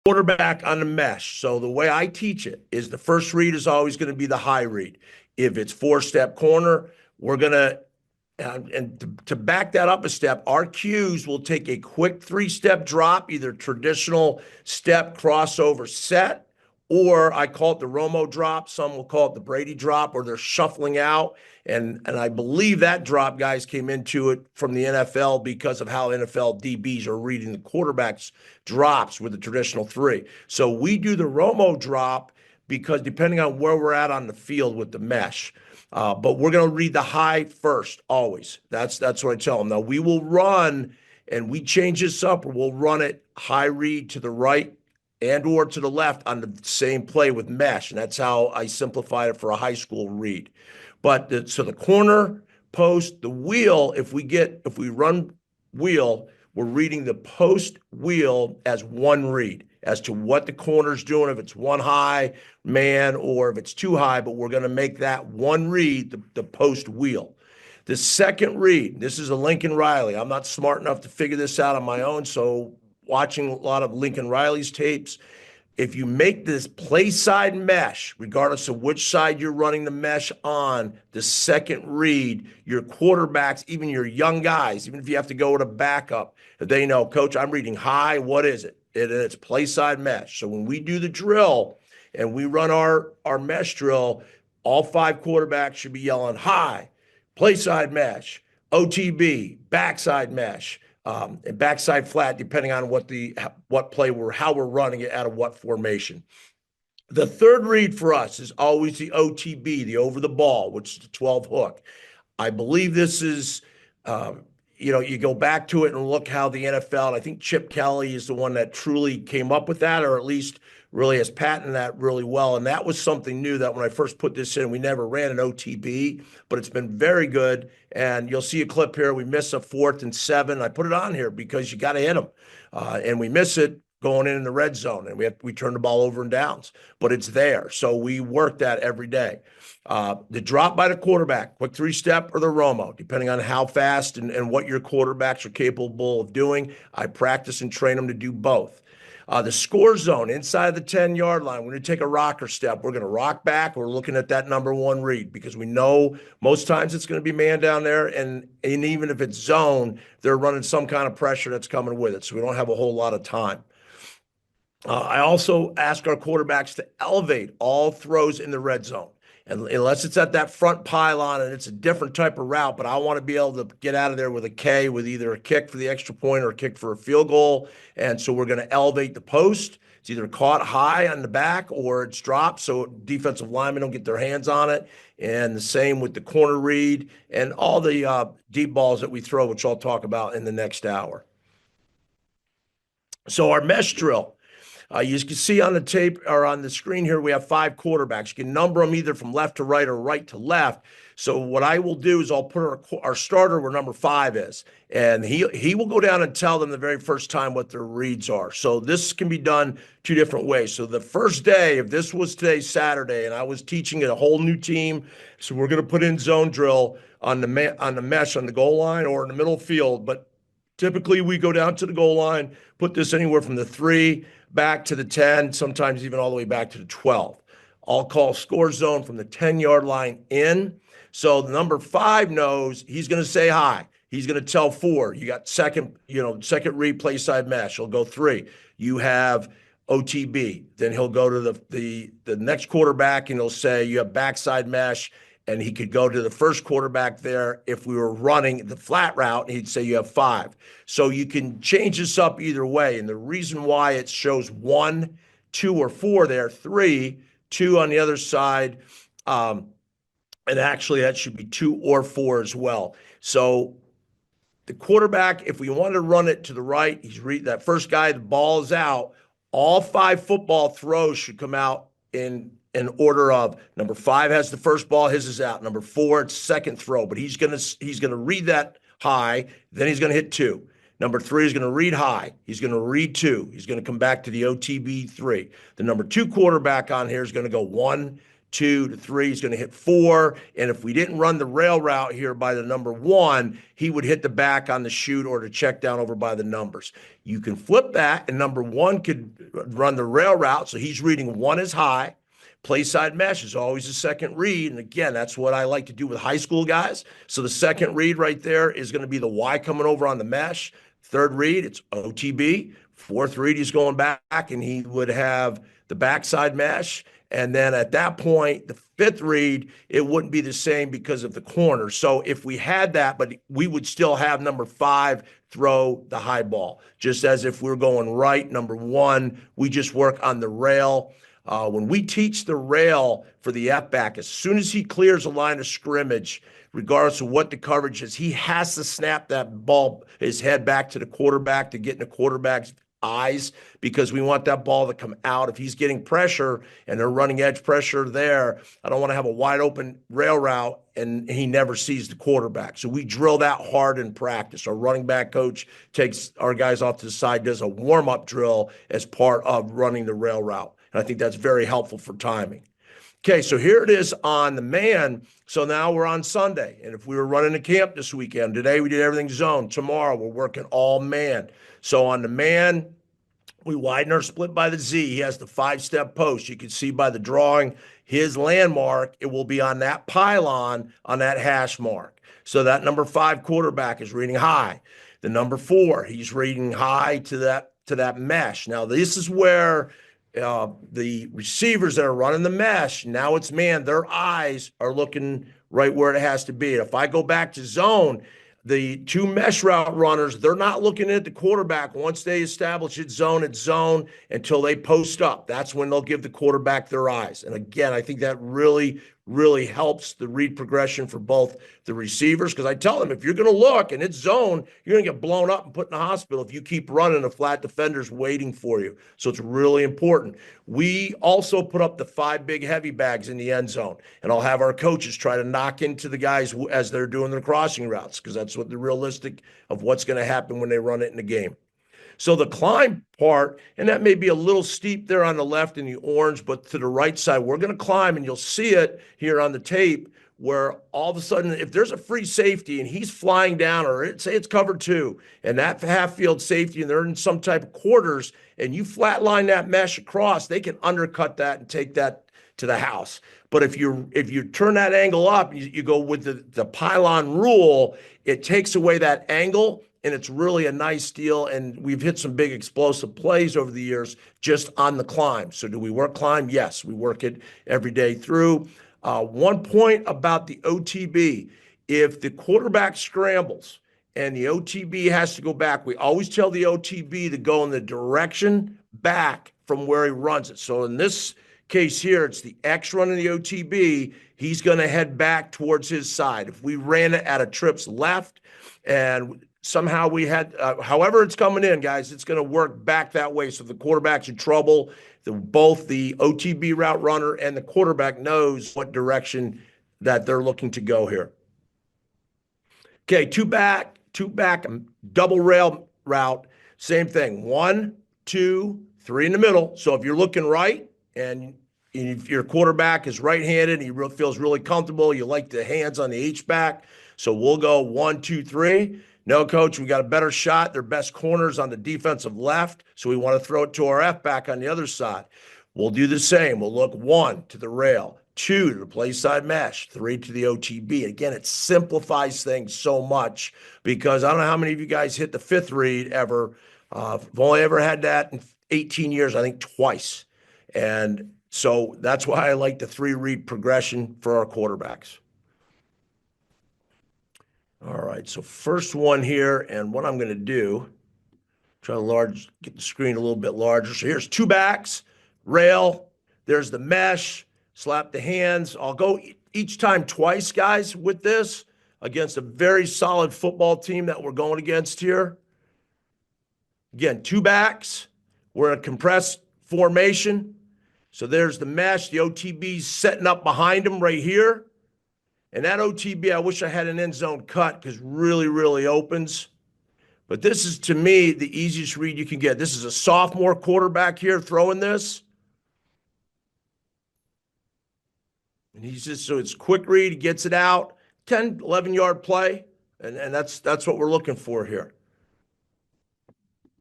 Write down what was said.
Quarterback on the mesh. So the way I teach it is the first read is always going to be the high read. If it's four-step corner, we're going to, and to back that up a step, our cues will take a quick three-step drop, either traditional step crossover set, or I call it the Romo drop. Some will call it the Brady drop, or they're shuffling out. And I believe that drop, guys, came into it from the NFL because of how NFL DBs are reading the quarterbacks drops with the traditional three. So we do the Romo drop because depending on where we're at on the field with the mesh, but we're going to read the high first always. That's what I tell them. Now we will run and we change this up, or we'll run it high read to the right and or to the left on the same play with mesh, and that's how I simplified it for a high school read. But so the corner, post, the wheel, if we run wheel, we're reading the post wheel as one read as to what the corner's doing, if it's one high man or if it's two high, but we're going to make that one read the post wheel. The second read, this is a Lincoln Riley. I'm not smart enough to figure this out on my own, so watching a lot of Lincoln Riley's tapes, if you make this Playside Mesh, regardless of which side you're running the mesh on, the second read, your quarterbacks, even your young guys, even if you have to go with a backup, they know, Coach, I'm reading high. What is it? It's Playside Mesh. So when we do the drill and we run our mesh drill, all five quarterbacks should be yelling high, Playside Mesh, OTB, backside mesh. And backside flat, depending on what play how we're running it out of what formation. The third read for us is always the OTB, the over the ball, which is the 12 hook. I believe this is, you go back to it and look how the NFL, and I think Chip Kelly is the one that truly came up with that, or at least really has patented that really well. And that was something new that when I first put this in, we never ran an OTB, but it's been very good. And you'll see a clip here. We miss a 4th and 7. I put it on here because you got to hit them. And we miss it going in the red zone, and we turn the ball over and downs, but it's there. So we work that every day. The drop by the quarterback, quick three-step or the Romo, depending on how fast and what your quarterbacks are capable of doing. I practice and train them to do both. The score zone inside the 10-yard line, we're going to take a rocker step. We're going to rock back. We're looking at that number one read because we know most times it's going to be man down there. And even if it's zone, they're running some kind of pressure that's coming with it. So we don't have a whole lot of time. I also ask our quarterbacks to elevate all throws in the red zone. And unless it's at that front pylon and it's a different type of route, but I want to be able to get out of there with a K with either a kick for the extra point or a kick for a field goal. And so we're going to elevate the post. It's either caught high on the back or it's dropped so defensive linemen don't get their hands on it. And the same with the corner read and all the deep balls that we throw, which I'll talk about in the next hour. So our mesh drill. You can see on the tape or on the screen here, we have 5 quarterbacks. You can number them either from left to right or right to left. So what I will do is I'll put our starter where number 5 is, and he will go down and tell them the very first time what their reads are. So this can be done 2 different ways. So the first day, if this was today, Saturday, and I was teaching a whole new team, so we're going to put in zone drill on the mesh on the goal line or in the middle field, but typically we go down to the goal line, put this anywhere from the 3 back to the 10, sometimes even all the way back to the 12. I'll call score zone from the 10-yard line in. So the number 5 knows he's going to say hi. He's going to tell 4. You got second read Playside Mesh. He'll go 3. You have OTB. Then he'll go to the next quarterback and he'll say you have backside mesh. And he could go to the first quarterback there if we were running the flat route, and he'd say you have 5. So you can change this up either way. And the reason why it shows 1, 2, or 4 there, 3, 2 on the other side, and actually that should be 2 or 4 as well. So the quarterback, if we want to run it to the right, he's that first guy, the ball is out. All 5 football throws should come out in order of number 5 has the first ball, his is out. Number 4, it's second throw, but he's gonna read that high, then he's gonna hit 2. Number 3 is gonna read high, he's gonna read 2. He's gonna come back to the OTB 3. The number 2 quarterback on here is gonna go 1, 2 to 3. He's going to hit 4. And if we didn't run the rail route here by the number 1, he would hit the back on the shoot or to check down over by the numbers. You can flip that, and number 1 could run the rail route. So he's reading 1 as high. Playside Mesh is always the second read. And again, that's what I like to do with high school guys. So the second read right there is going to be the Y coming over on the mesh. Third read, it's OTB. Fourth read, he's going back, and he would have the backside mesh. And then at that point, the fifth read, it wouldn't be the same because of the corner. So if we had that, but we would still have number 5 throw the high ball. Just as if we're going right, number 1, we just work on the rail. When we teach the rail for the F-back, as soon as he clears a line of scrimmage, regardless of what the coverage is, he has to snap that ball, his head back to the quarterback to get in the quarterback's eyes, because we want that ball to come out. If he's getting pressure and they're running edge pressure there, I don't want to have a wide open rail route and he never sees the quarterback. So we drill that hard in practice. Our running back coach takes our guys off to the side, does a warm-up drill as part of running the rail route. And I think that's very helpful for timing. Okay, so here it is on the man. So now we're on Sunday. And if we were running a camp this weekend, today we did everything zone. Tomorrow we're working all man. So on the man, we widen our split by the Z. He has the 5-step post. You can see by the drawing, his landmark, it will be on that pylon, on that hash mark. So that number 5 quarterback is reading high. The number 4, he's reading high to that mesh. Now this is where the receivers that are running the mesh, now it's man, their eyes are looking right where it has to be. If I go back to zone, the 2 mesh route runners, they're not looking at the quarterback once they establish it's zone until they post up. That's when they'll give the quarterback their eyes. And again, I think that really, really helps the read progression for both the receivers, because I tell them, if you're going to look and it's zone, you're going to get blown up and put in the hospital if you keep running, a flat defender's waiting for you. So it's really important. We also put up the 5 big heavy bags in the end zone, and I'll have our coaches try to knock into the guys as they're doing their crossing routes, because that's what the realistic of what's going to happen when they run it in the game. So the climb part, and that may be a little steep there on the left in the orange, but to the right side, we're going to climb, and you'll see it here on the tape, where all of a sudden, if there's a free safety and he's flying down, or say it's cover 2, and that half field safety, and they're in some type of quarters, and you flatline that mesh across, they can undercut that and take that to the house. But if you turn that angle up, you go with the pylon rule, it takes away that angle, and it's really a nice deal. And we've hit some big explosive plays over the years just on the climb. So do we work climb? Yes, we work it every day through. One point about the OTB, if the quarterback scrambles and the OTB has to go back, we always tell the OTB to go in the direction back from where he runs it. So in this case here, it's the X running the OTB. He's going to head back towards his side. If we ran it at a trips left and somehow we had, however it's coming in, guys, it's going to work back that way. So if the quarterback's in trouble, both the OTB route runner and the quarterback knows what direction that they're looking to go here. Okay, two back, double rail route, same thing. 1, 2, 3 in the middle. So if you're looking right, and if your quarterback is right-handed, he feels really comfortable, you like the hands on the H-back, so we'll go 1, 2, 3. No, coach, we got a better shot. Their best corners on the defensive left, so we want to throw it to our F-back on the other side. We'll do the same. We'll look 1 to the rail, 2 to the play side mesh, 3 to the OTB. Again, it simplifies things so much, because I don't know how many of you guys hit the 5th read ever. I've only ever had that in 18 years, I think twice. And so that's why I like the 3-read progression for our quarterbacks. All right, so first one here, and what I'm going to do, try to get the screen a little bit larger. So here's 2 backs, rail, there's the mesh, slap the hands. I'll go each time twice, guys, with this against a very solid football team that we're going against here. Again, 2 backs, we're in a compressed formation. So there's the mesh, the OTB's setting up behind him right here. And that OTB, I wish I had an end zone cut, because really, really opens. But this is, to me, the easiest read you can get. This is a sophomore quarterback here throwing this. And he's just, so it's quick read, he gets it out, 10, 11 yard play. And that's what we're looking for here.